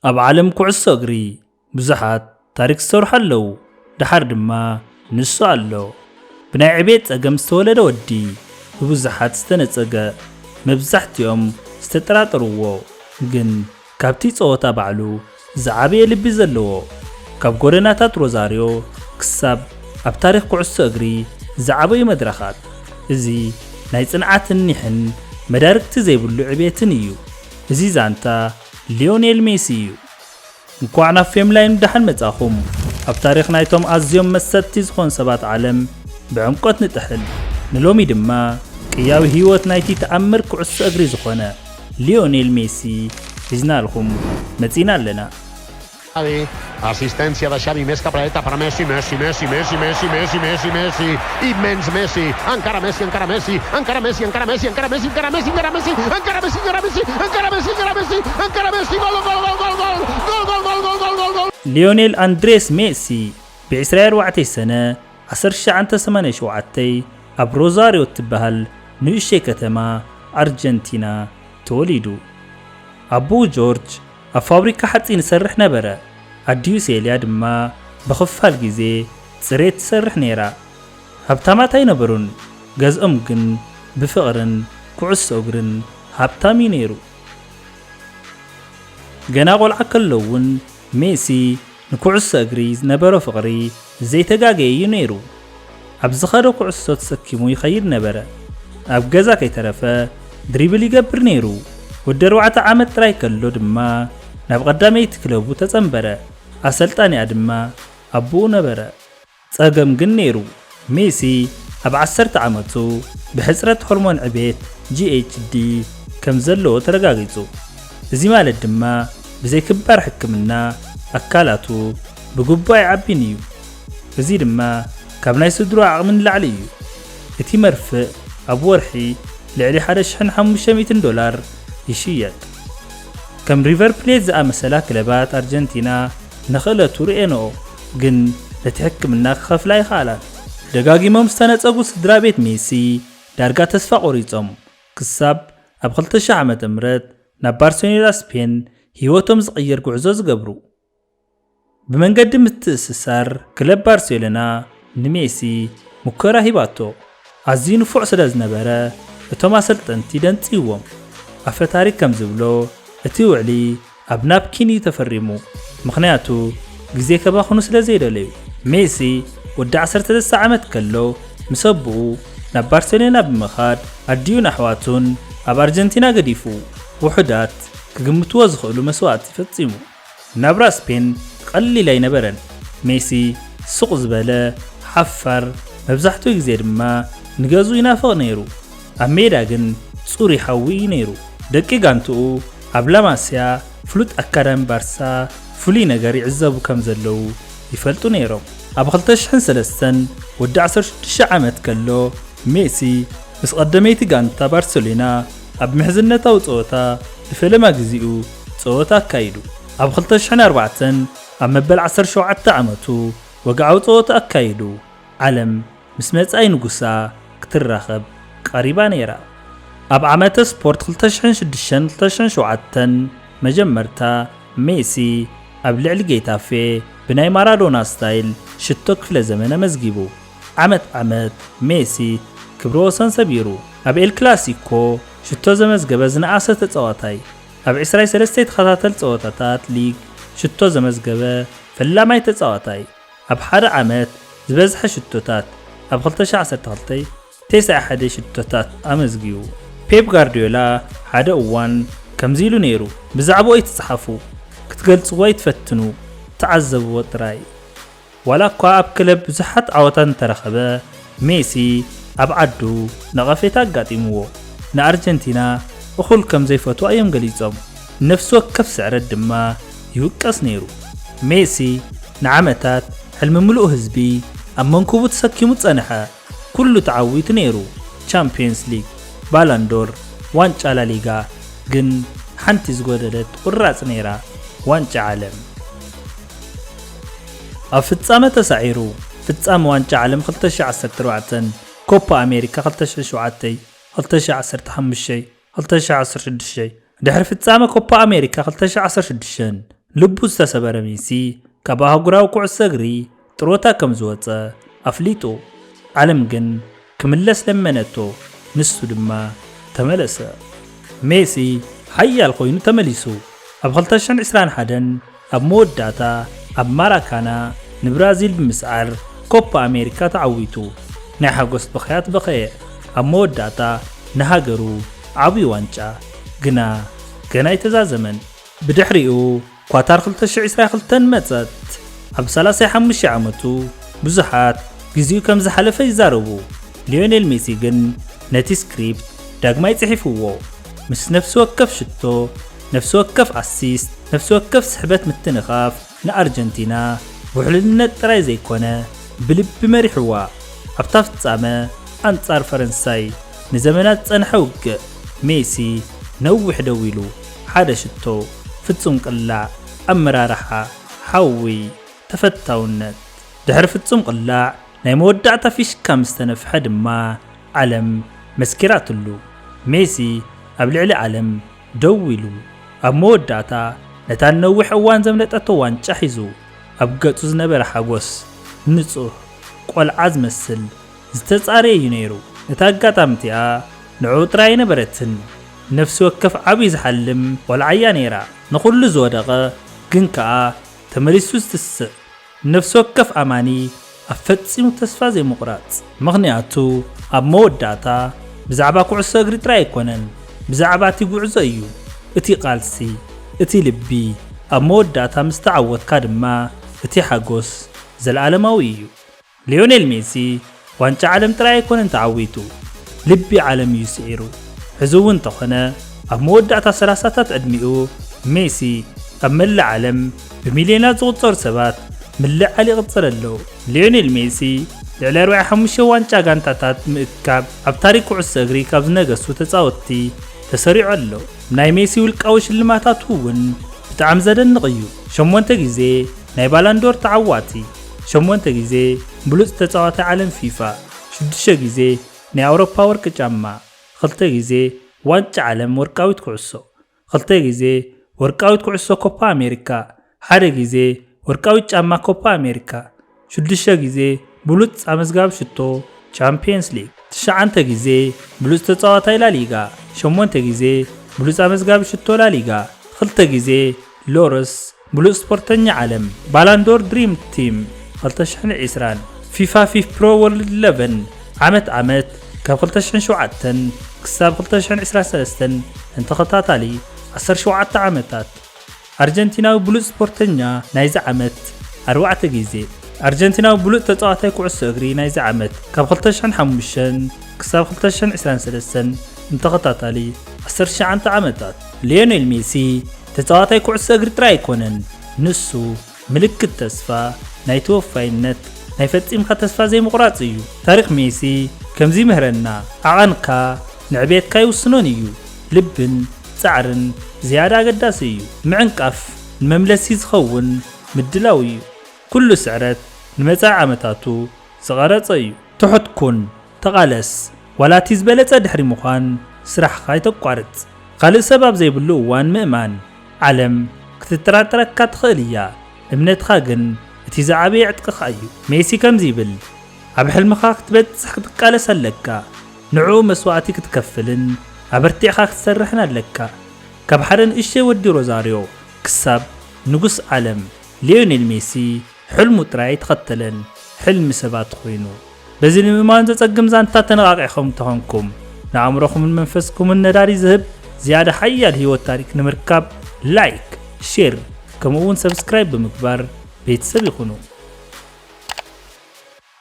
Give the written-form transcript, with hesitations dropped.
ኣብ ዓለም ኩዕሶ እግሪ ብዙሓት ታሪክ ዝሰርሑ ኣለዉ ድሓር ድማ ንሱ ኣሎ ብናይ ዕቤት ፀገም ዝተወለደ ወዲ ብብዙሓት ዝተነፀገ መብዛሕትኦም ዝተጠራጠርዎ ግን ካብቲ ፀወታ ባዕሉ ዝዓበየ ልቢ ዘለዎ ካብ ጎደናታት ሮዛሪዮ ክሳብ ኣብ ታሪክ ኩዕሶ እግሪ ዝዓበዩ መድረኻት እዚ ናይ ጽንዓትን ኒሕን መዳርክቲ ዘይብሉ ዕቤትን እዩ እዚ ዛንታ ሊዮኔል ሜሲ እዩ እንኳዕ ናብ ፌምላይን ድሓን መጻኹም ኣብ ታሪክ ናይቶም ኣዝዮም መሰጥቲ ዝኾኑ ሰባት ዓለም ብዕምቆት ንጥሕል ንሎሚ ድማ ቅያዊ ህይወት ናይቲ ተኣምር ኩዕሶ እግሪ ዝኾነ ሊዮኔል ሜሲ ሒዝናልኩም መጺና ኣለና Assistència de Xavi, més cap a dreta per Messi, Messi, Messi, Messi, Messi, Messi, Messi, Messi, immens Messi, encara Messi, encara Messi, encara Messi, encara Messi, encara Messi, encara Messi, encara Messi, encara Messi, encara Messi, encara Messi, encara Messi, encara Messi, gol, gol, gol, gol, gol, gol, gol, gol, gol, gol, gol, gol. ليونيل أندريس ميسي ب24 سنة 1987 ኣብ ሮዛሪዮ እትበሃል ንእሽተይ ከተማ ኣርጀንቲና ተወሊዱ ኣቦ ጆርጅ ኣብ ፋብሪካ ሓፂን ይሰርሕ ነበረ ኣዲኡ ሴልያ ድማ ብኽፋል ግዜ ጽሬት ትሰርሕ ነይራ ሃብታማት ኣይነበሩን ገዝኦም ግን ብፍቕርን ኩዕሶ እግርን ሃብታም እዩ ነይሩ ገና ቆልዓ ከለውን ሜሲ ንኩዕሶ እግሪ ዝነበሮ ፍቕሪ ዘይተጋገየ እዩ ነይሩ ኣብ ዝኸደ ኩዕሶ ተሰኪሙ ይኸይድ ነበረ ኣብ ገዛ ከይተረፈ ድሪብል ይገብር ነይሩ ወዲ 4 ዓመት ጥራይ ከሎ ድማ ናብ ቀዳመይቲ ክለቡ ተጸንበረ ኣሰልጣኒኣ ድማ ኣቦኡ ነበረ ጸገም ግን ነይሩ ሜሲ ኣብ 10 ዓመቱ ብሕፅረት ሆርሞን ዕቤት GHD ከም ዘለዎ ተረጋጊጹ እዚ ማለት ድማ ብዘይክባር ሕክምና ኣካላቱ ብጉባኤ ዓቢን እዩ እዚ ድማ ካብ ናይ ስድሮ ዓቕምን ላዕሊ እዩ እቲ መርፍእ ኣብ ወርሒ ልዕሊ $1,500 ይሽየጥ ከም ሪቨር ፕሌት ዝኣመሰላ ክለባት ኣርጀንቲና ንኽእለቱ ርኤንኦ ግን ነቲ ሕክምና ክኸፍላ ይኽኣላን ደጋጊሞም ዝተነፀጉ ስድራ ቤት ሜሲ ዳርጋ ተስፋ ቆሪፆም ክሳብ ኣብ 2000 ዓመተ ምህረት ናብ ባርሴሎና ስፔን ህይወቶም ዝቕየር ጉዕዞ ዝገብሩ ብመንገዲ ምትእስሳር ክለብ ባርሴሎና ንሜሲ ሙከራ ሂባቶ ኣዝዩ ንፉዕ ስለ ዝነበረ እቶም ኣሰልጠንቲ ደንፂዎም ኣፈ ታሪክ ከም ዝብሎ እቲ ውዕሊ ኣብ ናፕኪን እዩ ተፈሪሙ ምኽንያቱ ግዜ ከባኽኑ ስለ ዘይደለዩ ሜሲ ወዲ 13 ዓመት ከሎ ምስ ኣቦኡ ናብ ባርሴሎና ብምኻድ ኣዲኡን ኣሕዋቱን ኣብ ኣርጀንቲና ገዲፉ ውሑዳት ክግምትዎ ዝኽእሉ መስዋዕቲ ፈጺሙ ናብራ ስፔን ቀሊል ኣይነበረን ሜሲ ስቕ ዝበለ ሓፋር መብዛሕትኡ ግዜ ድማ ንገዙ ይናፍቕ ነይሩ ኣብ ሜዳ ግን ጽሩይ ሓዊ እዩ ነይሩ ደቂ ጋንትኡ ኣብ ላማስያ ፍሉጥ ኣካዳሚ ባርሳ ፍሉይ ነገር ይዕዘቡ ከም ዘለዉ ይፈልጡ ነይሮም ኣብ 2003 ወዲ 16 ዓመት ከሎ ሜሲ ምስ ቀዳመይቲ ጋንታ ባርሴሎና ኣብ ምሕዝነታዊ ፀወታ ንፈለማ ግዚኡ ፀወታ ኣካይዱ ኣብ 2004 ኣብ መበል 17 ዓመቱ ወግዓዊ ፀወታ ኣካይዱ ዓለም ምስ መጻኢ ንጉሳ ክትራኸብ ቀሪባ ነይራ ኣብ ዓመተ ስፖርት 2006-2007 መጀመርታ ሜሲ ኣብ ልዕሊ ጌታፌ ብናይ ማራዶና ስታይል ሽቶ ክፍለ ዘመነ መዝጊቡ ዓመት ሜሲ ክብረ ወሰን ሰቢሩ ኣብ ኤል ክላሲኮ ሽቶ ዘመዝገበ ዝነኣሰ ተጻዋታይ ኣብ 23 ተኸታተል ፀወታታት ሊግ ሽቶ ዘመዝገበ ፈላማይ ተጻዋታይ ኣብ ሓደ ዓመት ዝበዝሐ ሽቶታት ኣብ 2012 91 ሽቶታት ኣመዝጊቡ ፔፕ ጋርዲዮላ ሓደ እዋን ከምዚ ኢሉ ነይሩ ብዛዕባኡ ይትጽሓፉ ክትገልጽዎ ይትፈትኑ ተዓዘብዎ ጥራይ ዋላ እኳ ኣብ ክለብ ብዙሓት ዓወታት እንተረኸበ ሜሲ ኣብ ዓዱ ነቐፌታ ኣጋጢምዎ ንኣርጀንቲና እኹል ከም ዘይፈትዋ እዮም ገሊፆም ነፍሲ ወከፍ ስዕረት ድማ ይውቀስ ነይሩ ሜሲ ንዓመታት ሕልሚ ምሉእ ህዝቢ ኣብ መንኩቡ ተሰኪሙ ጸንሐ ኩሉ ተዓዊቱ ነይሩ ቻምፒየንስ ሊግ ባላንዶር ዋንጫ ላሊጋ ግን ሓንቲ ዝጎደለት ቁራጽ ነይራ ዋንጫ ዓለም ኣብ ፍጻመ ተሳዒሩ ፍጻመ ዋንጫ ዓለም 2014 ኮፓ ኣሜሪካ 2007 2015 2016 ድሕሪ ፍጻመ ኮፓ ኣሜሪካ 2016 ልቡ ዝተሰበረ ሜሲ ካብ ኣህጉራዊ ኩዕሶ እግሪ ጥሮታ ከም ዝወፀ ኣፍሊጡ። ዓለም ግን ክምለስ ለመነቶ፣ ንሱ ድማ ተመለሰ። ሜሲ ሓያል ኮይኑ ተመሊሱ። ኣብ 2021 ኣብ መወዳእታ ኣብ ማራካና ንብራዚል ብምስዓር ኮፓ ኣሜሪካ ተዓዊቱ። ናይ ሓጎስ በኸያት በኸየ። ኣብ መወዳእታ ንሃገሩ ዓብዪ ዋንጫ ግና ገና ይተዛዘመን። ብድሕሪኡ ኳታር 2022 መጸት። ኣብ 35 ዓመቱ ብዙሓት ግዚኡ ከም ዝሓለፈ ይዛረቡ። ሊዮኔል ሜሲ ግን ነቲ ስክሪፕት ዳግማይ ጽሒፍዎ። ምስ ነፍሲ ወከፍ ሽቶ፣ ነፍሲ ወከፍ ኣሲስት፣ ነፍሲ ወከፍ ስሕበት ምትንኻፍ ንኣርጀንቲና ውሕልልነት ጥራይ ዘይኮነ ብልቢ መሪሕዋ። ኣብታ ፍጻመ ኣንጻር ፈረንሳይ ንዘመናት ጸንሐ ውግእ ሜሲ ነዊሕ ደው ኢሉ ሓደ ሽቶ፣ ፍጹም ቅላዕ፣ ኣመራርሓ፣ ሓዊ፣ ተፈታውነት። ድሕሪ ፍጹም ቅላዕ ናይ መወዳእታ ፊሽካ ምስ ተነፍሐ ድማ ዓለም መስኪራትሉ። ሜሲ ኣብ ልዕሊ ዓለም ደው ኢሉ ኣብ መወዳእታ ነታ ነዊሕ እዋን ዘምለጠቶ ዋንጫ ሒዙ ኣብ ገጹ ዝነበረ ሓጎስ ንጹህ ቆልዓ ዝመስል ዝተጻረየ እዩ ነይሩ። ነታ ኣጋጣሚቲኣ ንዑ ጥራይ ነበረትን። ነፍሲ ወከፍ ዓብዪ ዝሓልም ቆልዓያ ነይራ። ንኹሉ ዝወደቐ ግን ከኣ ተመሊሱ ዝትስእ ነፍሲ ወከፍ ኣማኒ ኣብ ፈጺሙ ተስፋ ዘይምቑራጽ። ምኽንያቱ ኣብ መወዳእታ ብዛዕባ ኩዕሶ እግሪ ጥራይ ኣይኮነን፣ ብዛዕባ እቲ ጉዕዞ እዩ። እቲ ቃልሲ፣ እቲ ልቢ ኣብ መወዳእታ ምስ ተዓወትካ ድማ እቲ ሓጎስ ዘለዓለማዊ እዩ። ሊዮኔል ሜሲ ዋንጫ ዓለም ጥራይ ኣይኮነን ተዓዊቱ፣ ልቢ ዓለም እዩ ስዒሩ። ሕዚ እውን እንተኾነ ኣብ መወዳእታ 30ታት ዕድሚኡ ሜሲ ኣብ መላእ ዓለም ብሚልዮናት ዝቑጸሩ ሰባት ምልዕዓል ይቕጽር ኣለዉ። ሊዮኔል ሜሲ ልዕሊ 45 ዋንጫ ጋንታታት ምእካብ ኣብ ታሪክ ኩዕሶ እግሪ ካብ ዝነገሱ ተጻወትቲ ተሰሪዑ ኣሎ። ናይ ሜሲ ውልቃዊ ሽልማታቱ እውን ብጣዕሚ ዘደንቕ እዩ። 8 ግዜ ናይ ባላንዶር ተዓዋቲ፣ 8 ግዜ ብሉጽ ተጻዋታይ ዓለም ፊፋ፣ 6 ግዜ ናይ ኣውሮፓ ወርቂ ጫማ፣ 2 ግዜ ዋንጫ ዓለም ወርቃዊት ኩዕሶ፣ 2 ግዜ ወርቃዊት ኩዕሶ ኮፓ ኣሜሪካ፣ 1 ግዜ ወርቃዊት ጫማ ኮፓ ኣሜሪካ፣ 6 ግዜ ብሉጽ ኣመዝጋቢ ሽቶ ቻምፒየንስ ሊግ፣ 9 ግዜ ብሉጽ ተጻዋታይ ላሊጋ፣ 8 ግዜ ብሉጽ ኣመዝጋቢ ሽቶ ላሊጋ፣ 2 ግዜ ሎረስ ብሉጽ ስፖርተኛ ዓለም፣ ባላንዶር ድሪም ቲም 2020፣ ፊፋ ፊፍ ፕሮ ወርልድ 11 ዓመት ካብ 2007 ክሳብ 2023 እንተኸታታሊ 17 ዓመታት። ኣርጀንቲናዊ ብሉጽ ስፖርተኛ ናይዚ ዓመት 4 ግዜ። ኣርጀንቲናዊ ብሉጽ ተጻዋታይ ኩዕሶ እግሪ ናይዚ ዓመት ካብ 2005 ክሳብ 2023 እንተኸታታሊ 19 ዓመታት። ሊዮኔል ሜሲ ተጻዋታይ ኩዕሶ እግሪ ጥራይ ኣይኮነን፣ ንሱ ምልክት ተስፋ፣ ናይ ተወፋይነት፣ ናይ ፈጺምካ ተስፋ ዘይምቑራጽ እዩ። ታሪክ ሜሲ ከምዚ ምህረና ዓቐንካ ንዕቤትካ ይውስኖን እዩ። ልብን ጻዕርን ዝያዳ ኣገዳሲ እዩ። ምዕንቃፍ ንመምለሲ ዝኸውን ምድላው እዩ። ኩሉ ስዕረት ንመጻኢ ዓመታቱ ዝቐረጸ እዩ። ትሑት ኩን፣ ተቓለስ፣ ዋላቲ ዝበለጸ ድሕሪ ምዃን ስራሕኻ ይተቋርጽ። ካልእ ሰባብ ዘይብሉ እዋን ምእማን። ዓለም ክትጠራጠረካ ትኽእል እያ፣ እምነትኻ ግን እቲ ዝዓበየ ዕጥቅኻ እዩ። ሜሲ ከምዚ ይብል፣ ኣብ ሕልምኻ ክትበጽሕ ክትቃለስ ኣለካ፣ ንዕኡ መስዋዕቲ ክትከፍልን ኣበርቲዕኻ ክትሰርሕን ኣለካ። ካብ ሓደ ንእሽተይ ወዲ ሮዛርዮ ክሳብ ንጉስ ዓለም ሊዮኔል ሜሲ ሕልሙ ጥራይ ተኸተለን ሕልሚ ሰባት ኮይኑ። በዚ ንምእማን ዘጸግም ዛንታ ተነቓቂዕኹም ተኾንኩም ንኣእምሮኹምን መንፈስኩምን ነዳዲ ዝህብ ዝያዳ ሓያል ህይወት ታሪክ ንምርካብ ላይክ፣ ሼር ከምኡውን ሰብስክራይብ ብምግባር ቤተሰብ ይኹኑ።